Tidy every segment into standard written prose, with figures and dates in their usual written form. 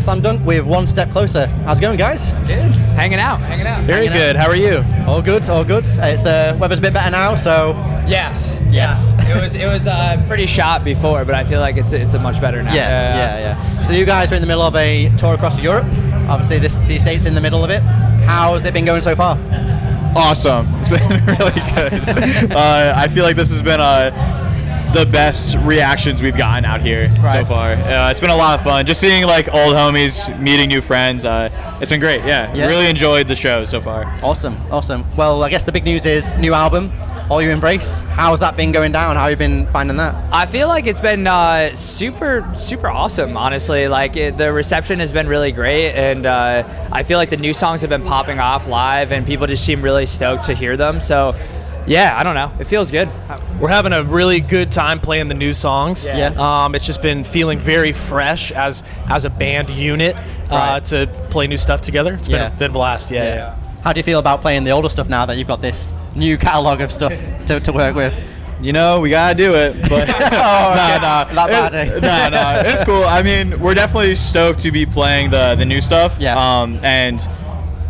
at Slam Dunk with One Step Closer. How's it going, guys? Good. Hanging out. Very good. How are you? All good. It's weather's a bit better now, so. Yes. It was pretty shot before, but I feel like it's a much better now. Yeah. So you guys are in the middle of a tour across Europe. Obviously, these dates in the middle of it. How's it been going so far? Awesome. It's been really good. I feel like this has been the best reactions we've gotten out here so far. It's been a lot of fun. Just seeing like old homies, meeting new friends. It's been great. Yeah. Really enjoyed the show so far. Awesome. Well, I guess the big news is new album, All You Embrace. How's that been going down? How have you been finding that? I feel like it's been super awesome, honestly. Like the reception has been really great, and I feel like the new songs have been popping off live, and people just seem really stoked to hear them. So yeah, I don't know. It feels good. We're having a really good time playing the new songs. It's just been feeling very fresh as a band unit to play new stuff together. It's been a blast. Yeah. How do you feel about playing the older stuff now that you've got this new catalog of stuff to work with? You know, we gotta do it, but no, it's cool. I mean, we're definitely stoked to be playing the new stuff. And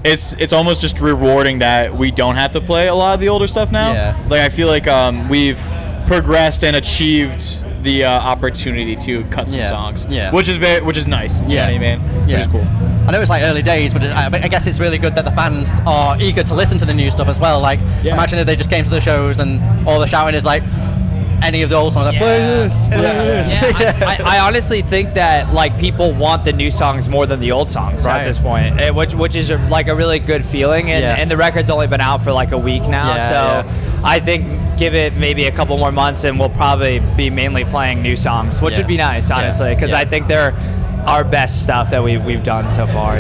it's almost just rewarding that we don't have to play a lot of the older stuff now. Like I feel like we've progressed and achieved the opportunity to cut some songs, which is nice. You know what I mean? Which is cool. I know it's like early days, but I guess it's really good that the fans are eager to listen to the new stuff as well. Like, imagine if they just came to the shows and all the shouting is like any of the old songs, like play this. I honestly think that like people want the new songs more than the old songs at this point, which is like a really good feeling. And the record's only been out for like a week now, I think give it maybe a couple more months and we'll probably be mainly playing new songs, which would be nice, honestly, because I think they're our best stuff that we've done so far.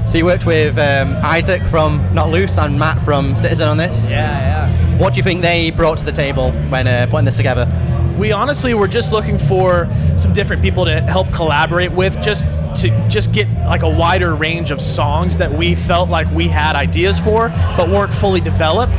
So you worked with Isaac from Not Loose and Matt from Citizen on this. What do you think they brought to the table when putting this together? We honestly were just looking for some different people to help collaborate with, just to get like a wider range of songs that we felt like we had ideas for but weren't fully developed.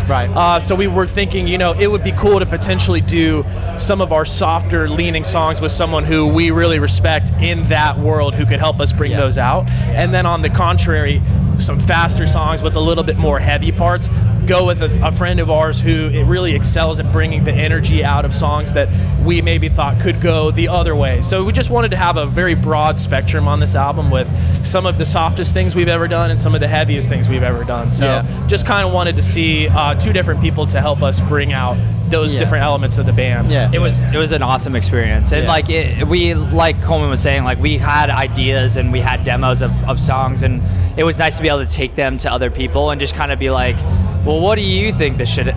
So we were thinking, it would be cool to potentially do some of our softer leaning songs with someone who we really respect in that world who could help us bring those out. And then on the contrary, some faster songs with a little bit more heavy parts, go with a friend of ours who it really excels at bringing the energy out of songs that we maybe thought could go the other way. So we just wanted to have a very broad spectrum on this album with some of the softest things we've ever done and some of the heaviest things we've ever done. So just kind of wanted to see two different people to help us bring out those different elements of the band. It was an awesome experience. And like Colman was saying, like we had ideas and we had demos of songs, and it was nice to be able to take them to other people and just kind of be like, well, what do you think should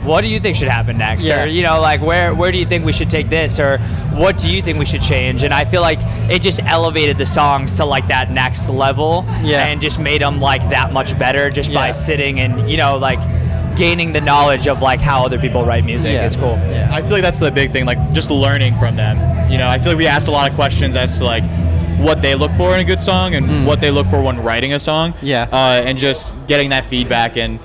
happen next? Or like where do you think we should take this, or what do you think we should change? And I feel like it just elevated the songs to like that next level and just made them like that much better just by sitting and like gaining the knowledge of like how other people write music. It's cool. I feel like that's the big thing, like just learning from them. I feel like we asked a lot of questions as to like what they look for in a good song and what they look for when writing a song. And just getting that feedback and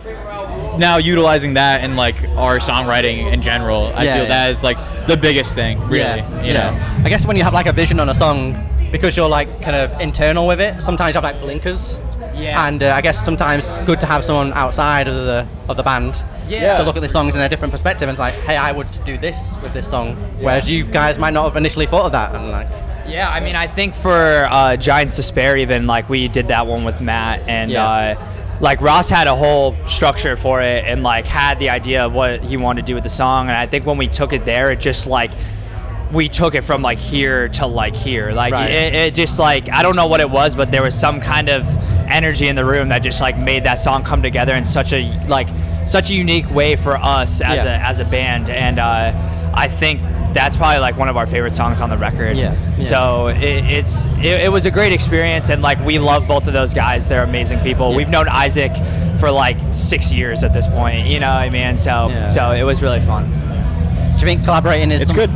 now utilizing that in like our songwriting in general. I feel that is like the biggest thing, really. You know, I guess when you have like a vision on a song, because you're like kind of internal with it, sometimes you have like blinkers. And I guess sometimes it's good to have someone outside of the band to look at the songs in a different perspective and it's like, hey, I would do this with this song, whereas you guys might not have initially thought of that. And like, I mean, I think for Giants Despair, even like we did that one with Matt and like Ross had a whole structure for it and like had the idea of what he wanted to do with the song, and I think when we took it there, it just like we took it from like here to like here, like it just like, I don't know what it was, but there was some kind of energy in the room that just like made that song come together in such a unique way for us as a band, and I think that's probably like one of our favorite songs on the record. So it was a great experience, and like we love both of those guys. They're amazing people. We've known Isaac for like 6 years at this point, you know what I mean? So it was really fun. Do you think collaborating is good?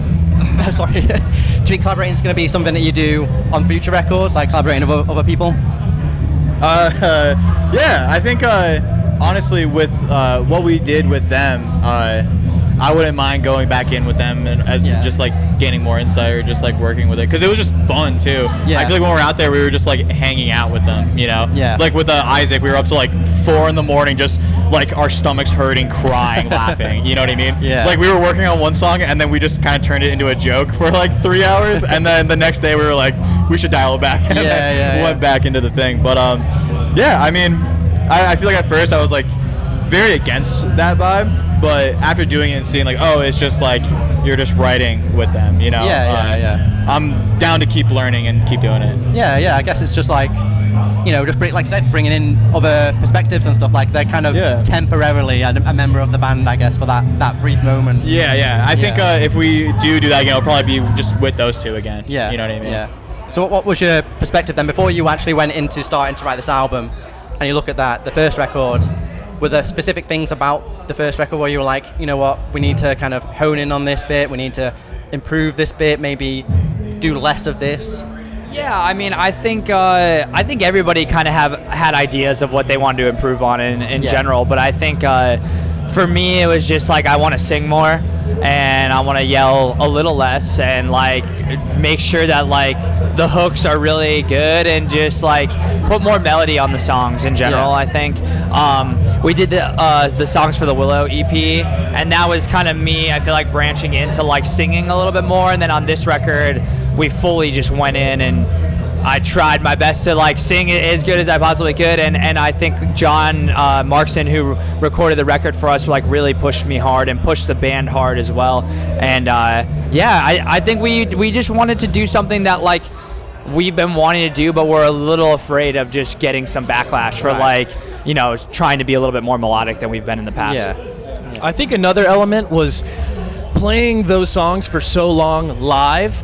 Sorry. Do you think collaborating is going to be something that you do on future records, like collaborating with other people? I think honestly with what we did with them, I wouldn't mind going back in with them and just like gaining more insight or just like working with it, because it was just fun too. I feel like when we were out there, we were just like hanging out with them, you know. Like with Isaac, we were up to like 4 a.m, just like our stomachs hurting, crying, laughing. You know what I mean? Like we were working on one song and then we just kind of turned it into a joke for like 3 hours, and then the next day we were like, we should dial it back, and then went back into the thing. But I mean, I feel like at first I was like very against that vibe. But after doing it and seeing like, oh, it's just like you're just writing with them, you know. I'm down to keep learning and keep doing it. I guess it's just like, you know, just like I said, bringing in other perspectives and stuff. Like they're kind of temporarily a member of the band, I guess, for that brief moment. I think if we do that again, it'll probably be just with those two again. You know what I mean? So what was your perspective then before you actually went into starting to write this album, and you look at the first record? Were there specific things about the first record where you were like, you know what, we need to kind of hone in on this bit, we need to improve this bit, maybe do less of this? Yeah, I mean, I think everybody kind of had ideas of what they wanted to improve on in general, but I think for me it was just like I want to sing more and I want to yell a little less and like make sure that like the hooks are really good and just like put more melody on the songs in general. I think we did the songs for the Willow EP, and that was kind of me, I feel like, branching into like singing a little bit more, and then on this record we fully just went in and I tried my best to like sing it as good as I possibly could, and I think John Markson, who recorded the record for us, like really pushed me hard and pushed the band hard as well. And I think we just wanted to do something that like we've been wanting to do, but we're a little afraid of just getting some backlash for like, you know, trying to be a little bit more melodic than we've been in the past. I think another element was playing those songs for so long live.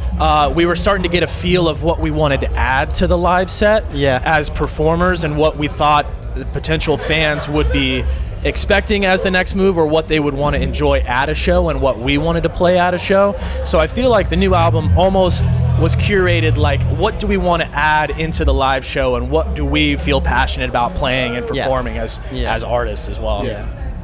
We were starting to get a feel of what we wanted to add to the live set as performers, and what we thought the potential fans would be expecting as the next move, or what they would want to enjoy at a show, and what we wanted to play at a show. So I feel like the new album almost was curated like, what do we want to add into the live show, and what do we feel passionate about playing and performing as artists as well.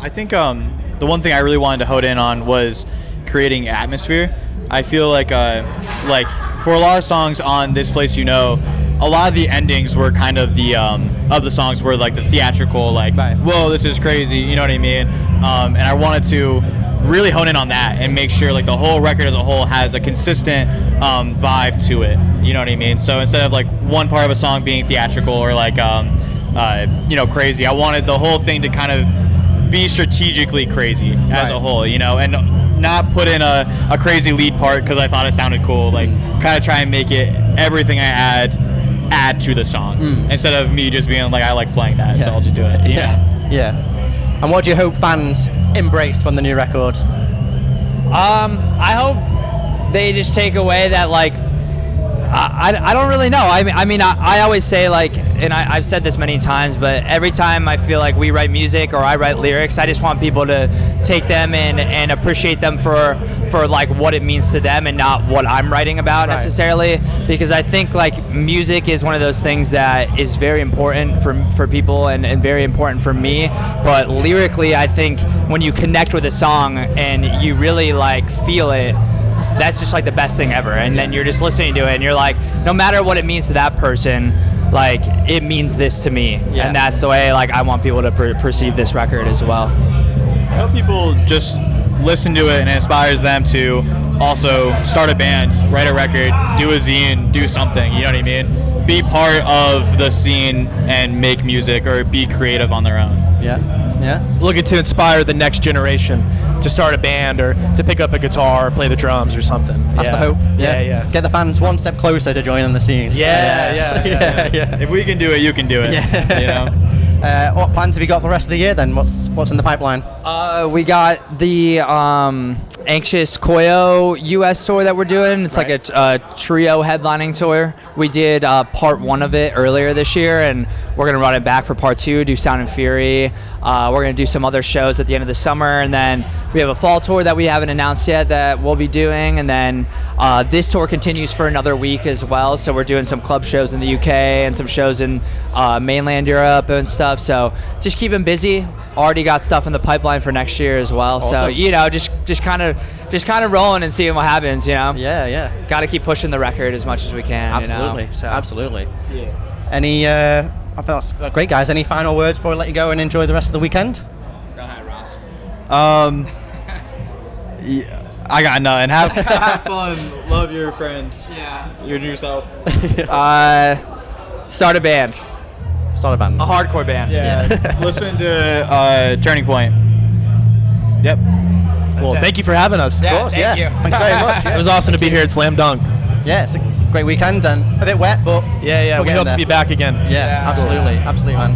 I think the one thing I really wanted to hone in on was creating atmosphere. I feel like for a lot of songs on This Place You Know, a lot of the endings were kind of the songs were like the theatrical, like, whoa, this is crazy, you know what I mean? And I wanted to really hone in on that and make sure like the whole record as a whole has a consistent vibe to it, you know what I mean? So instead of like one part of a song being theatrical or like you know, crazy, I wanted the whole thing to kind of be strategically crazy as a whole, you know, and not put in a crazy lead part because I thought it sounded cool. Like kind of try and make it everything I add to the song instead of me just being like, I like playing that, so I'll just do it. And what do you hope fans embrace from the new record? I hope they just take away that like I don't really know. I mean, I always say like, and I've said this many times, but every time I feel like we write music or I write lyrics, I just want people to take them and appreciate them for like what it means to them and not what I'm writing about necessarily. Because I think like music is one of those things that is very important for people and very important for me. But lyrically, I think when you connect with a song and you really like feel it, that's just like the best thing ever. And then you're just listening to it and you're like, no matter what it means to that person, like it means this to me. And that's the way like I want people to perceive this record as well. I hope people just listen to it and it inspires them to also start a band, write a record, do a zine, do something, you know what I mean? Be part of the scene and make music or be creative on their own. Looking to inspire the next generation to start a band or to pick up a guitar or play the drums or something. That's the hope. Get the fans one step closer to joining the scene. If we can do it, you can do it. You know? What plans have you got for the rest of the year then? What's in the pipeline? We got the Anxious Koyo US tour that we're doing. It's like a trio headlining tour. We did part 1 of it earlier this year, and we're going to run it back for part 2, do Sound and Fury. We're going to do some other shows at the end of the summer, and then we have a fall tour that we haven't announced yet that we'll be doing, and then this tour continues for another week as well. So we're doing some club shows in the UK and some shows in mainland Europe and stuff. stuff. So just keep him busy. Already got stuff in the pipeline for next year as well. Awesome. So just kind of rolling and seeing what happens. Yeah. Got to keep pushing the record as much as we can. Absolutely. So. Absolutely. Yeah. Any? I thought that was great, guys. Any final words before I let you go and enjoy the rest of the weekend? Go ahead, Ross. Yeah, I got nothing. Have fun. Love your friends. Yeah. You're yourself. Start a band. Start a band. A hardcore band. Yeah. Listen to Turning Point. Yep. Well, thank you for having us. Yeah, of course, thank you. Thanks very much. It was awesome to be here at Slam Dunk. Yeah, it's a great weekend and a bit wet, but We hope to be back again. Yeah, absolutely, man.